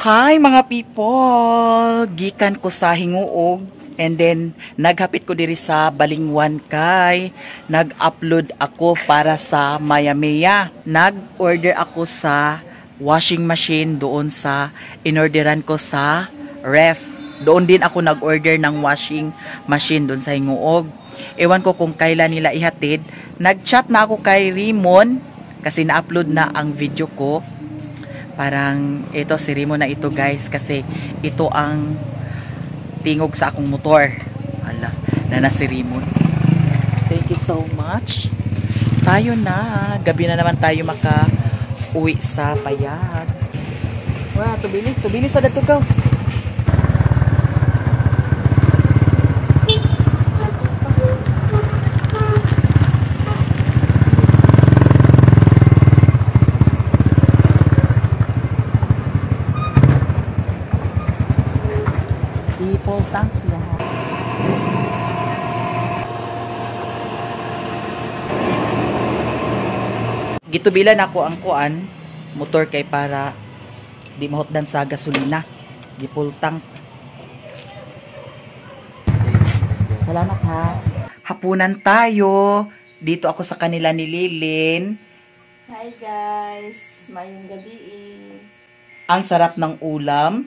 Hi mga people! Gikan ko sa Hinguog and then naghapit ko diri sa Balingwan kay nag-upload ako para sa Maya-Maya. Nag-order ako sa washing machine doon sa inorderan ko sa ref. Doon din ako nag-order ng washing machine doon sa Hinguog. Ewan ko kung kailan nila ihatid. Nag-chat na ako kay Rimon kasi na-upload na ang video ko. Parang ito si Rimon na ito guys kasi ito ang tingog sa akong motor. Hala, na si Rimon. Thank you so much. Tayo na. Gabi na naman tayo maka-uwi sa Payag. Wow, tubili sa datugaw. People, thanks ya. Gitubilan ako ang kuan motor kay para di mahotdan sa gasolina. Gipul tank. Salamat ha. Hapunan tayo. Dito ako sa kanila ni Lilin. Hi guys, mayong gabi. Ang sarap ng ulam.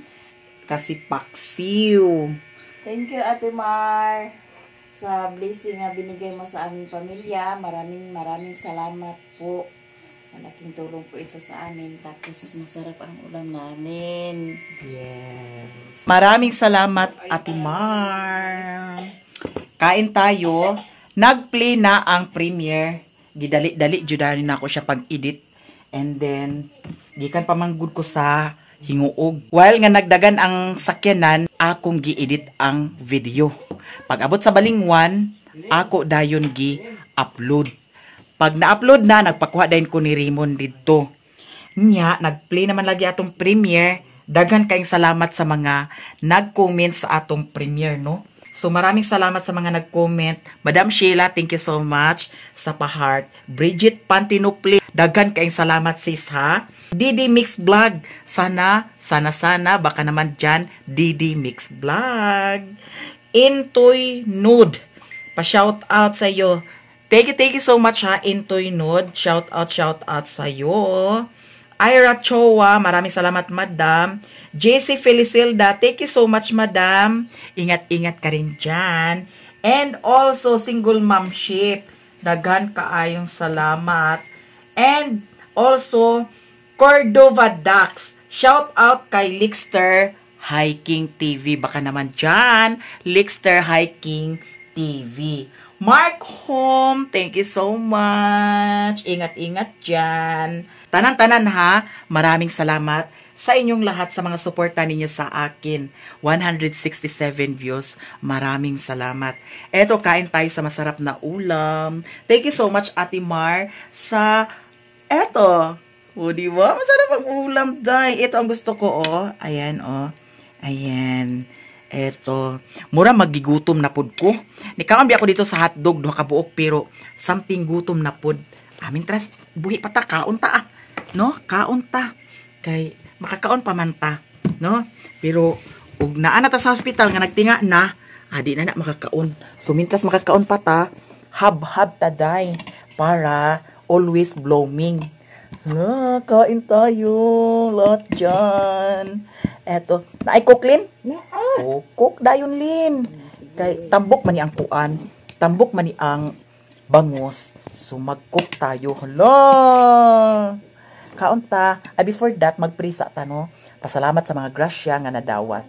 Kasi paksiw. Thank you Ate Mar sa blessing na binigay mo sa aming pamilya. Maraming salamat po. Malaking tulong po ito sa amin. Tapos masarap ang ulam namin. Yes. Maraming salamat Ate Mar. Kain tayo. Nag-play na ang premiere. Gidali-dali judani na ako siya pag-edit. And then gikan pamanggod ko sa Hinguog. While nga nagdagan ang sakyanan, akong gi-edit ang video. Pag abot sa Balingwan, ako dayon gi-upload. Pag na-upload na, nagpakuha dayon ko ni Rimon dito. Nya, nag-play naman lagi atong premiere. Daghan kayong salamat sa mga nag-comment sa atong premiere, no? So, maraming salamat sa mga nag-comment. Madam Sheila, thank you so much. Sa pa-heart. Bridget Pantinupli, daghan kayong salamat sis ha. Didi Mix Vlog, sana, baka naman dyan, Didi Mix Vlog. Intoy Nude, pa-shout out sa iyo. Thank you so much ha, Intoy Nude. Shout out sa iyo. Ira Chowa, maraming salamat madam. JC Felicilda, thank you so much madam. Ingat-ingat ka rin dyan. And also, single momship, daghan kaayong salamat. And also, Cordova Dax, shout out kay Lixter Hiking TV. Baka naman dyan, Lixter Hiking TV. Mark Home, thank you so much. Ingat-ingat dyan. Tanan-tanan ha, maraming salamat sa inyong lahat sa mga suporta ninyo sa akin. 167 views. Maraming salamat. Eto, kain tayo sa masarap na ulam. Thank you so much, Ate Mar, sa eto. O, diba? Masarap ang ulam, day. Ito ang gusto ko, oh. Ayan, oh. Ayan. Eto. Mura magigutom na pod ko. Nikambi ako dito sa hotdog, duha ka buok, pero something gutom na pod. Amin, tras, buhi pa ta, kaon ta, ah. No? Kaon ta. Kay, makakaon pa man ta. No? Pero, ug naa na ta sa hospital, nga nagtinga na, di na makakaon. So, mintras makakaon pa ta, hab-hab ta, day. Para, always blooming. Kain tayo. Lahat dyan. Eto. Naay-cook, Lin? Oh, cook dayon, Lin. Kay, tambok man ni ang kuan. Tambok man ni ang bangos. So, mag-cook tayo. Hala! Kaon ta. Before that, magprisa ta, no? Pasalamat sa mga grasya nga nadawat.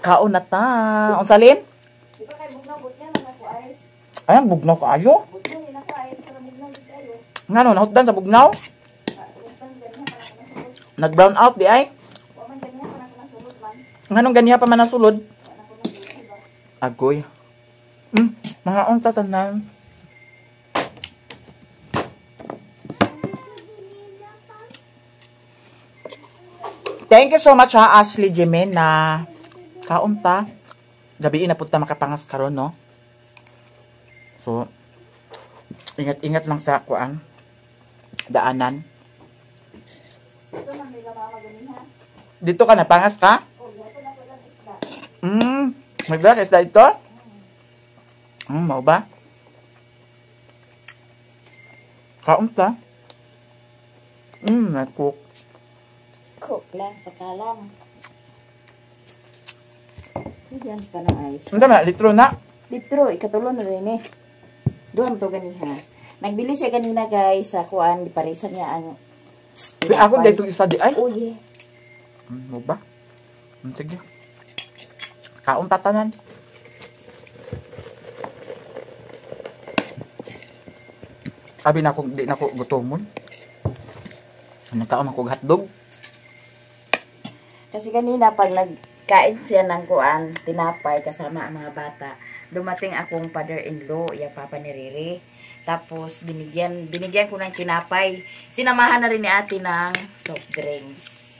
Kaon na ta. Ang salin? Ayan, bugnaw ka ayo. Nga no, nahutdan sa bugnaw? Nag-brown out di ay? Nga nung ganiya pa man nasulod? Agoy. Mga unta tanan. Thank you so much ha, Ashley Jimena. Kaunta. gabi na punta makapangas karon, no? So, ingat-ingat lang sa kuan. Daanan. Ito man nila mama ganin ha. Dito ka napangas ka? Oh, dito na ko lang isda. May black isda ito? Mau ba? Kaon ta? Cook. Cook lang sa kalam. Yan pa na ice. Ang dami, litro na. Litro, ikatulo na rin eh. Doon to ganiha. Nagbili siya kanina guys sa kuan, di parisan niya ang Ako dito isa di ay. Oh yeah. Mau ba? Sige. Kaon tatanan. Abi na ako, di na ako gutomon. Nagkaon ako hotdog. Kasi kanina pag nagkain siya ng kuan, tinapay kasama ang mga bata, dumating akong father-in-law, iya papa ni Riri. Tapos binigyan ko ng tinapay. Sinamahan na rin ni ate ng soft drinks.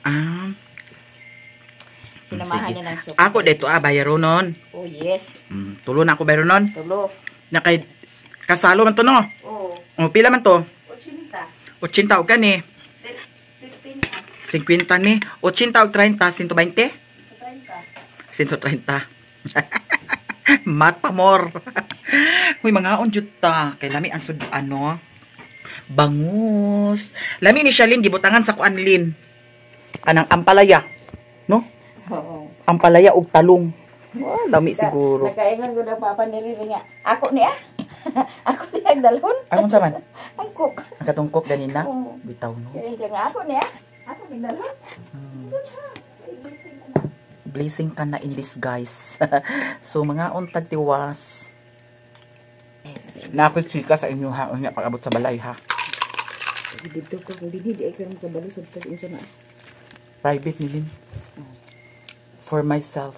Sinamahan niya ng soft drinks. Ako dito bayaro nun. Oh yes. Tulo na ako bayaro nun. Tulo. Nakay kasalo man to no. Oh. Pila man to? 80. 80 o gani. 15 50 ni. 80 o 30, 120? 30. 130. Mat pa more. Uy, mga unjut ta. Kay lami ang bangus. Lami ni Shalin, gibutangan sa kuan lin. Kanang ampalaya. No? Oo. Ampalaya ug talong. Oh, lami siguro. Nakaingon ko na papa ni Riri nga. Ako niya. Ako niya ang dalhon. Anong saman? Ang cook. Ang katungkok ganina. Oo. Bitaw no. Kaya nga ako niya. Ako niya dalhon. Blessing ka na in this guys. So mga untag tiwas. Nakoy chika sa inyo ha. Unya pag-abot sa balay ha. Dito ko kung di ay karon kabalo sa pag-insa na. Private nilin. For myself.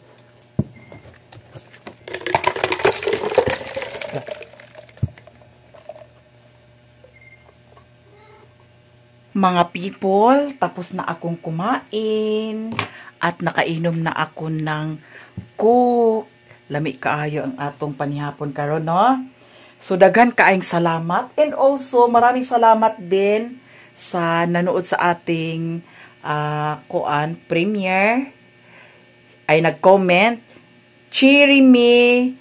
Mga people, tapos na akong kumain at nakainom na ako ng coke. Lami kaayo ang atong panihapon karon, no? So daghan kaayong salamat and also maraming salamat din sa nanood sa ating premiere ay nag-comment. Chirimi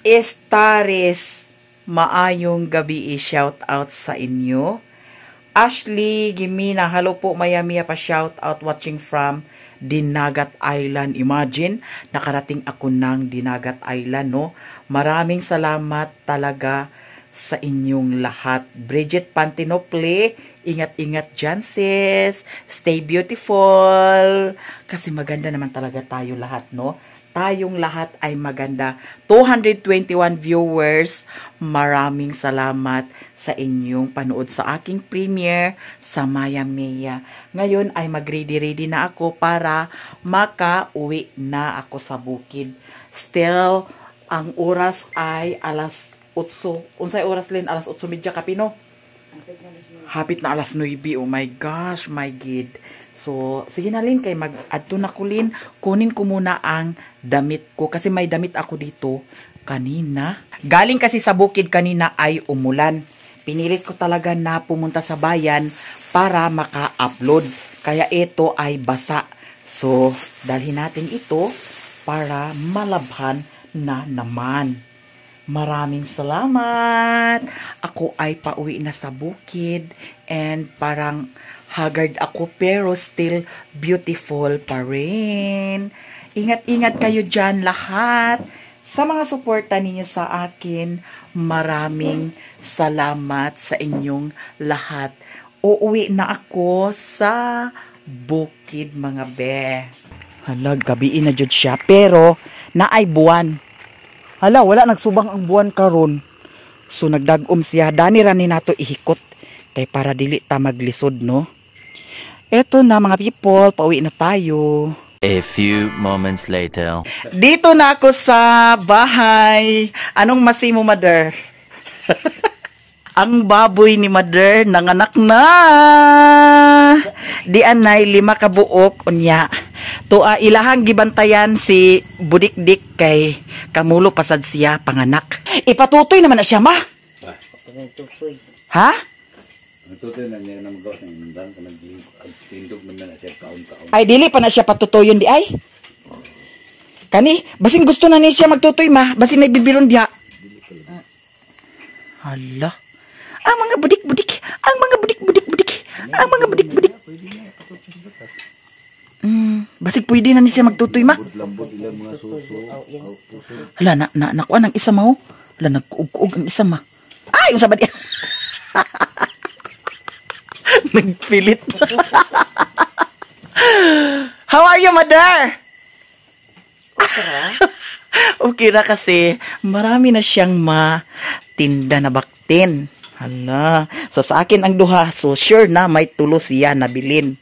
Estares, maayong gabi, shout out sa inyo. Ashley Gimina, hello po Miami, pa shout out watching from Dinagat Island. Imagine, nakarating ako ng Dinagat Island, no? Maraming salamat talaga sa inyong lahat. Bridget Pantinople, ingat-ingat dyan sis. Stay beautiful. Kasi maganda naman talaga tayo lahat, no? Tayong lahat ay maganda. 221 viewers. Maraming salamat sa inyong panood sa aking premiere sa Maya Mea. Ngayon ay mag-ready-ready na ako para makauwi na ako sa bukid. Still, ang oras ay alas 8. Unsay oras lin? Alas 8:30 kapino? Hapit na alas 9. Oh my gosh, my God. So, sige na Lin, kay mag-adto na ko Lin. Kunin ko muna ang damit ko. Kasi may damit ako dito kanina. Galing kasi sa bukid kanina ay umulan. Pinilit ko talaga na pumunta sa bayan para maka-upload. Kaya ito ay basa. So, dalhin natin ito para malabhan na naman. Maraming salamat. Ako ay pauwi na sa bukid and parang haggard ako pero still beautiful pa rin. Ingat-ingat kayo dyan lahat. Sa mga suporta ninyo sa akin, maraming salamat sa inyong lahat. Uuwi na ako sa bukid mga be. Hala, gabiin na jud siya pero naay buwan. Hala, wala nagsubang ang buwan karon. So nagdagom siya, dani ra ni nato ihikot kay para dili ta maglisod, no. Eto na mga people, pauwi na tayo. A few moments later. Dito na ako sa bahay. Anong masimo, mother? Ang baboy ni mother nanganak na. Di anay 5 ka buok unya. ilahang gibantayan si Budikdik kay kamulo pasad siya panganak. Ipatutoy naman na siya, ma. Ha? Natutoy na niya na magawa ng inundan kung nagtindog naman na siya kaon-kaon. Ay, dili pa na siya patutoyon di ay. Kani, basin gusto na niya siya magtutoy, ma. Basin nagbibiron diha. Hala. Ang mga budik-budik. Ang mga budik-budik-budik. Ang mga budik-budik. Basin pwede na niya siya magtutoy, ma. Lambot ilang mga suso. Hala, nakuha ng isa, ma. Hala, nagkuug-kuug ang isa, ma. Ay, yung sabad yan. Nagpilit. How are you, mother? Okay na kasi marami na siyang matinda na baktin. Hala. So sa akin ang duha. So sure na may tulo siya nabilin.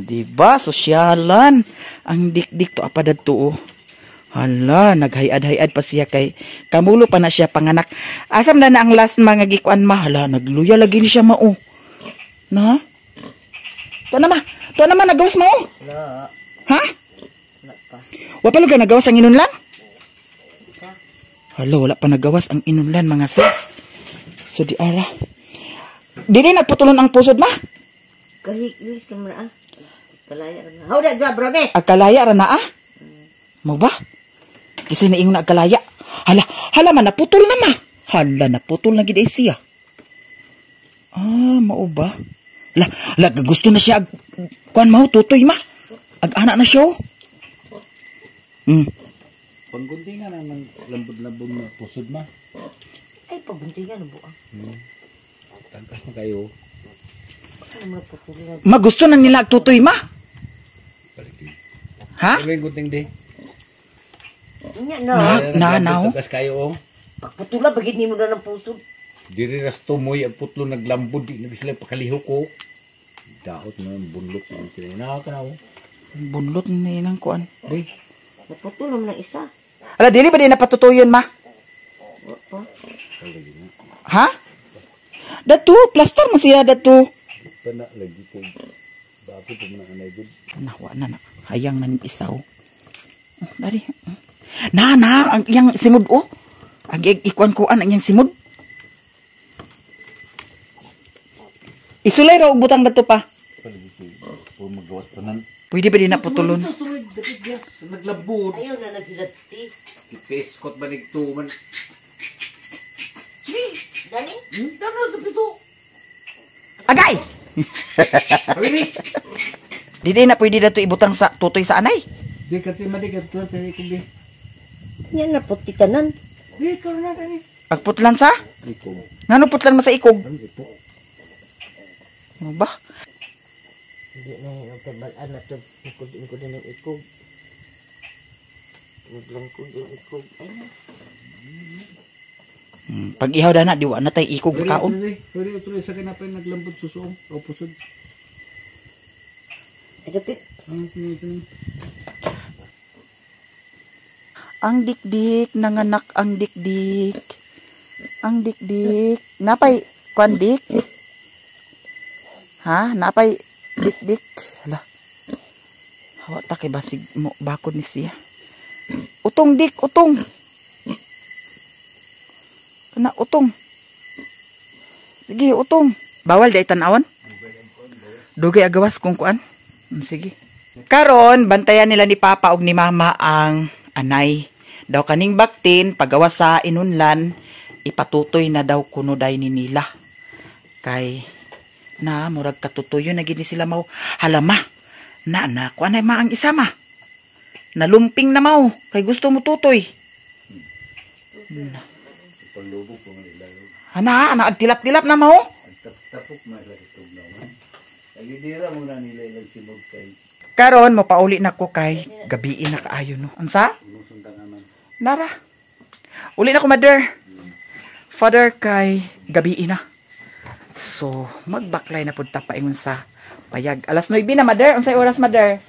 Diba? Sosyalan. Ang dik-dik to apadad to. Hala. Naghayad-hayad pa siya kay kamulo pa na siya panganak. Asam na ang last mga gikuan ma. Hala. Nagluya lagi ni siya mao. Na? To naman. To naman nagawas mo. Ha? Wala pa nagawas ang inunlan? Hala, wala pa nagawas ang inunlan, mga sis. So, di ara. Di rin nagputulon ang pusod, ma? Kahilis ka muna, ah. Kalaya ra na. Hawda, Jabro, ne? Agkalaya ra na, ah? Mo ba? Kasi naingon na agkalaya. Hala man, naputol na, ma. Hala, naputol na gid siya. Mao ba? Hala, gusto na siya kuan mo, tutoy, ma. Ag-anak na siya, oh. Pangguntingan na ng lambod-lambod na pusod ma. Ay, pabuntingan na buang. Tangkas na kayo. Ano mo na putuloy? Ma, gusto na nila agtutoy, ma. Ha? Ano yung gunting di? Inya na. Na. Tangkas kayo oh. Pagputula, bagit ni mo na ng puso. Diri ras tumoy ang putlo naglambod di nagisla pakaliho ko. Daot na ang bunlot sa sila. Nakakanaw. Bunlot na yun ang kuan. Di. Naputula mo ng isa. Ala, dili ba din napatutuyon, ma? Opo. Ha? Datu, plaster mo siya, datu. Pana lagi ko. Bakit mo na anay gud? Nawa na. Hayang na ng isaw. Dari. Na, ang iyang simud, oh. Ikuan-kuan ang iyang simud. Isulay raw, butang datu pa. Palagi ko. Magawas tanan. Pwede ba din naputulon? Naglambod. Ayaw na nagilati. Ipeskot ba nigtuman? Dani? Dano dito. Agay! Awini. Di na pwede datu ibutang sa tutoy sa anay. Di kasi madigat to sa ikog di. Yan na puti tanan. Di ko na kani. Pagputlan sa? Ikog. Ngano putlan mo sa ikog? Ano ito? Ano ba? Hindi na yung tabalaan na ito. Ikod din ng ikog. Naglangkod yung ikog. Ay na. Pag ihaw na, diwa na tayo ikog kaon. Pwede ito sa kinapay naglambod susuong o pusod. Ay, dapit. Ang dikdik, nanganak ang dikdik. Ang dikdik. Napay, kuan dik? Ha? Napay, dik-dik. Hala. Hawa ta kay basig mo bakod ni siya. Utong dik, utong. Kana utong. Sige, utong. Bawal day tan-awan. Dugay agawas kung kuan. Sige. Karon bantayan nila ni Papa ug ni Mama ang anay. Daw kaning baktin pagawas sa inunlan ipatutoy na daw kuno day ni nila. Kay na murag katutuyo na gini sila mau halama na kuan ay maang isa ma nalumping na mau kay gusto mo tutoy Panlubog ko nila. ana agtilap-tilap na mau Tapok na lagi tug naman. Ay dira mo na nila ilang simog kay karon mo pauli na ko kay gabiin na kaayo no unsa sundan naman. nara uli na ko mother father kay gabiin na. So, magbaklay na pud ta paingon sa payag. Alas 9 na, mother. Unsay oras, mother?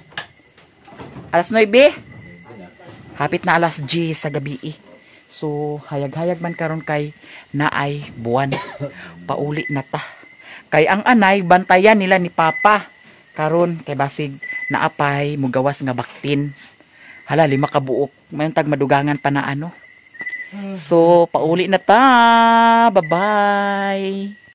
Alas 9? Hapit na alas 10 sa gabi. So, hayag-hayag man karon kay naay buwan. Pauli na ta. Kay ang anay, bantayan nila ni Papa. Karon kay basig naapay mugawas nga baktin. Hala, 5 ka buok. Mayroon tag madugangan pa na ano. So, pauli na ta. Bye-bye.